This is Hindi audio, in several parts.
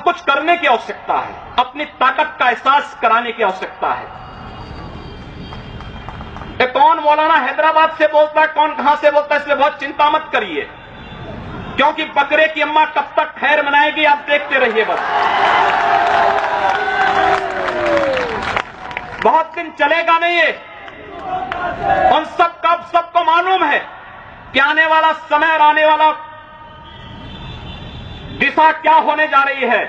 कुछ करने की आवश्यकता है, अपनी ताकत का एहसास कराने की आवश्यकता है। कौन मौलाना हैदराबाद से बोलता है, कौन कहां से बोलता है, इसलिए बहुत चिंता मत करिए, क्योंकि बकरे की अम्मा कब तक खैर मनाएगी आप देखते रहिए। बस बहुत दिन चलेगा नहीं ये। उन सबको मालूम है कि आने वाला समय और आने वाला दिशा क्या होने जा रही है।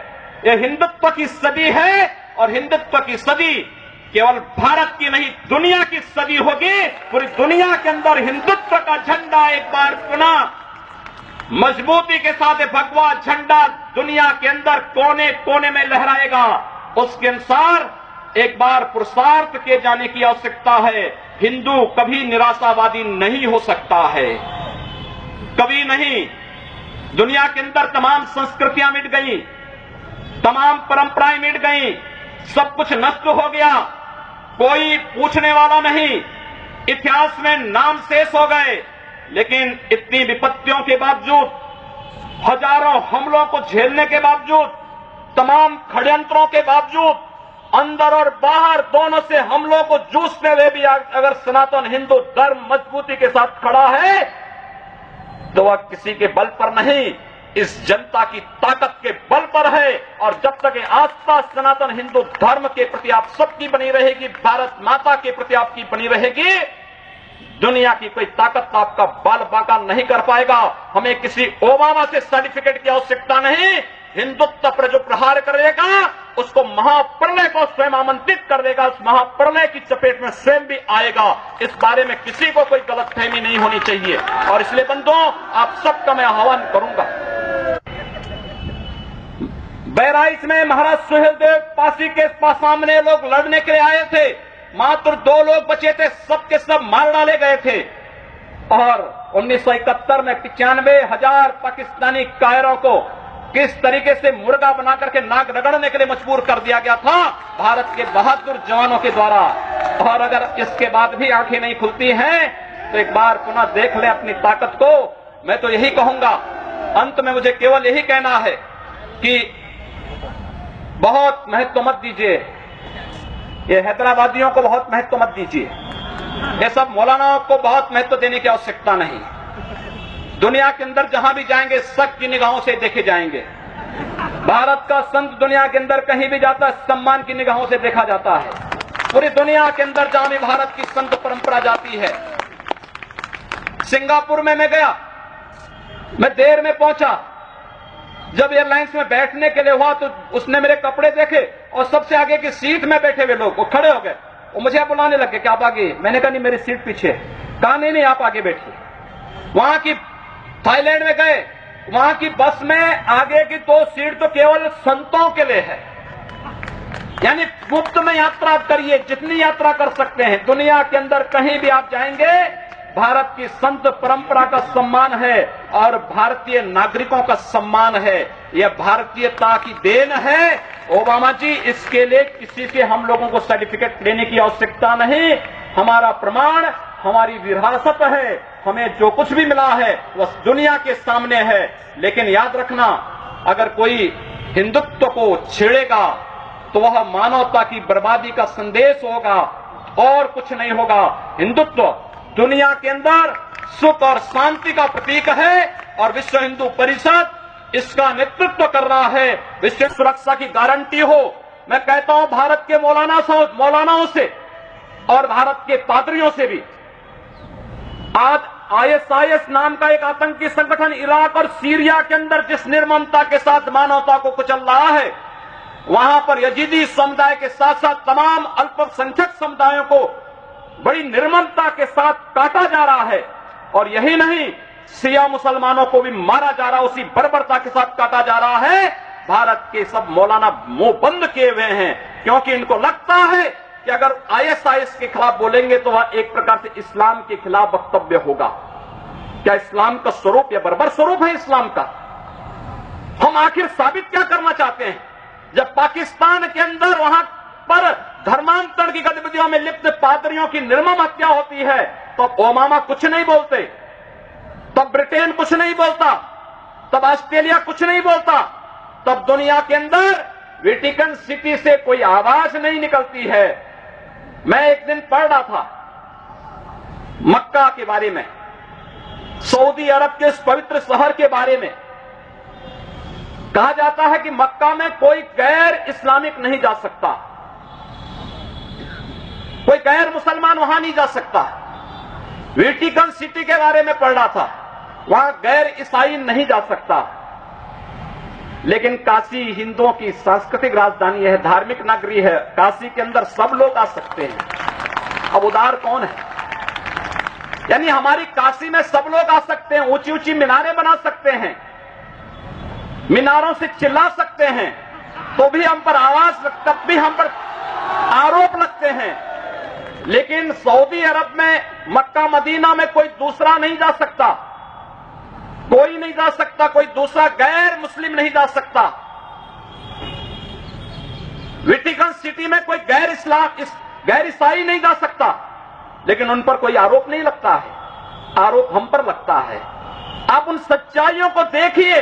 यह हिंदुत्व की सदी है और हिंदुत्व की सदी केवल भारत की नहीं दुनिया की सदी होगी। पूरी दुनिया के अंदर हिंदुत्व का झंडा एक बार पुनः मजबूती के साथ भगवा झंडा दुनिया के अंदर कोने कोने में लहराएगा। उसके अनुसार एक बार पुरुषार्थ किए जाने की आवश्यकता है। हिंदू कभी निराशावादी नहीं हो सकता है, कभी नहीं। दुनिया के अंदर तमाम संस्कृतियां मिट गई, तमाम परंपराएं मिट गई, सब कुछ नष्ट हो गया, कोई पूछने वाला नहीं, इतिहास में नाम शेष हो गए। लेकिन इतनी विपत्तियों के बावजूद, हजारों हमलों को झेलने के बावजूद, तमाम षड्यंत्रों के बावजूद, अंदर और बाहर दोनों से हमलों को जूझते हुए भी अगर सनातन हिंदू धर्म मजबूती के साथ खड़ा है तो वह किसी के बल पर नहीं, इस जनता की ताकत के बल पर है। और जब तक ये आस्था सनातन हिंदू धर्म के प्रति आप सबकी बनी रहेगी, भारत माता के प्रति आपकी बनी रहेगी, दुनिया की कोई ताकत आपका बाल बांका नहीं कर पाएगा। हमें किसी ओबामा से सर्टिफिकेट की आवश्यकता नहीं। हिंदुत्व पर जो प्रहार करेगा उसको महाप्रलय को स्वयं आमंत्रित कर देगा, उस महाप्रलय की चपेट में स्वयं भी आएगा। इस बारे में किसी को कोई गलतफहमी नहीं होनी चाहिए। और इसलिए बंधुओं, आप सबका मैं आह्वान करूंगा। बहराइच में महाराज सुहेलदेव पासी के सामने लोग लड़ने के लिए आए थे, मात्र 2 लोग बचे थे, सबके सब मार डाले गए थे। और 1971 में 95,000 पाकिस्तानी कायरों को किस तरीके से मुर्गा बना करके नाक रगड़ने के लिए मजबूर कर दिया गया था भारत के बहादुर जवानों के द्वारा। और अगर इसके बाद भी आंखें नहीं खुलती हैं तो एक बार पुनः देख लें अपनी ताकत को। मैं तो यही कहूंगा, अंत में मुझे केवल यही कहना है कि बहुत महत्व मत दीजिए, ये हैदराबादियों को बहुत महत्व मत दीजिए, ये सब मौलानाओं को बहुत महत्व देने की आवश्यकता नहीं। दुनिया के अंदर जहां भी जाएंगे शक की निगाहों से देखे जाएंगे। भारत का संत दुनिया के अंदर कहीं भी जाता है सम्मान की निगाहों से देखा जाता है। पूरी दुनिया के अंदर जहां भी भारत की संत परंपरा जाती है। सिंगापुर में मैं गया, मैं देर में पहुंचा, जब एयरलाइंस में बैठने के लिए हुआ तो उसने मेरे कपड़े देखे और सबसे आगे की सीट में बैठे हुए लोग वो खड़े हो गए, वो मुझे बुलाने लगे कि आप आगे। मैंने कहा नहीं, मेरी सीट पीछे। कहा नहीं आप आगे बैठिए। वहां की थाईलैंड में गए, वहां की बस में आगे की 2 सीट तो केवल संतों के लिए है, यानी मुफ्त में यात्रा करिए, जितनी यात्रा कर सकते हैं। दुनिया के अंदर कहीं भी आप जाएंगे, भारत की संत परंपरा का सम्मान है और भारतीय नागरिकों का सम्मान है। यह भारतीयता की देन है। ओबामा जी, इसके लिए किसी से हम लोगों को सर्टिफिकेट लेने की आवश्यकता नहीं। हमारा प्रमाण हमारी विरासत है, हमें जो कुछ भी मिला है वह दुनिया के सामने है। लेकिन याद रखना, अगर कोई हिंदुत्व को छेड़ेगा तो वह मानवता की बर्बादी का संदेश होगा और कुछ नहीं होगा। हिंदुत्व दुनिया के अंदर सुख और शांति का प्रतीक है और विश्व हिंदू परिषद इसका नेतृत्व कर रहा है। विश्व सुरक्षा की गारंटी हो। मैं कहता हूं भारत के मौलानाओं से और भारत के पादरियों से भी, आज ISIS नाम का एक आतंकी संगठन इराक और सीरिया के अंदर जिस निर्ममता के साथ मानवता को कुचल रहा है, वहां पर यजीदी समुदाय के साथ साथ तमाम अल्पसंख्यक समुदायों को बड़ी निर्ममता के साथ काटा जा रहा है। और यही नहीं, शिया मुसलमानों को भी मारा जा रहा है, उसी बर्बरता के साथ काटा जा रहा है। भारत के सब मौलाना मुंह बंद किए हुए हैं, क्योंकि इनको लगता है कि अगर ISIS के खिलाफ बोलेंगे तो वह एक प्रकार से इस्लाम के खिलाफ वक्तव्य होगा। क्या इस्लाम का स्वरूप या बर्बर स्वरूप है इस्लाम का? हम आखिर साबित क्या करना चाहते हैं? जब पाकिस्तान के अंदर वहां पर धर्मांतरण की गतिविधियों में लिप्त पादरियों की निर्मम हत्या होती है, तो ओबामा कुछ नहीं बोलते, तब ब्रिटेन कुछ नहीं बोलता, तब ऑस्ट्रेलिया कुछ नहीं बोलता, तब दुनिया के अंदर वेटिकन सिटी से कोई आवाज नहीं निकलती है। मैं एक दिन पढ़ रहा था मक्का के बारे में, सऊदी अरब के इस पवित्र शहर के बारे में। कहा जाता है कि मक्का में कोई गैर इस्लामिक नहीं जा सकता, कोई गैर मुसलमान वहां नहीं जा सकता। वेटिकन सिटी के बारे में पढ़ रहा था, वहां गैर ईसाई नहीं जा सकता। लेकिन काशी हिंदुओं की सांस्कृतिक राजधानी है, धार्मिक नगरी है। काशी के अंदर सब लोग आ सकते हैं। अब उदार कौन है? यानी हमारी काशी में सब लोग आ सकते हैं, ऊंची ऊंची मीनारें बना सकते हैं, मीनारों से चिल्ला सकते हैं, तो भी हम पर आवाज, तब भी हम पर आरोप लगते हैं। लेकिन सऊदी अरब में, मक्का मदीना में कोई दूसरा नहीं जा सकता, कोई नहीं जा सकता, कोई दूसरा गैर मुस्लिम नहीं जा सकता। वेटिकन सिटी में कोई गैर ईसाई नहीं जा सकता, लेकिन उन पर कोई आरोप नहीं लगता है, आरोप हम पर लगता है। आप उन सच्चाइयों को देखिए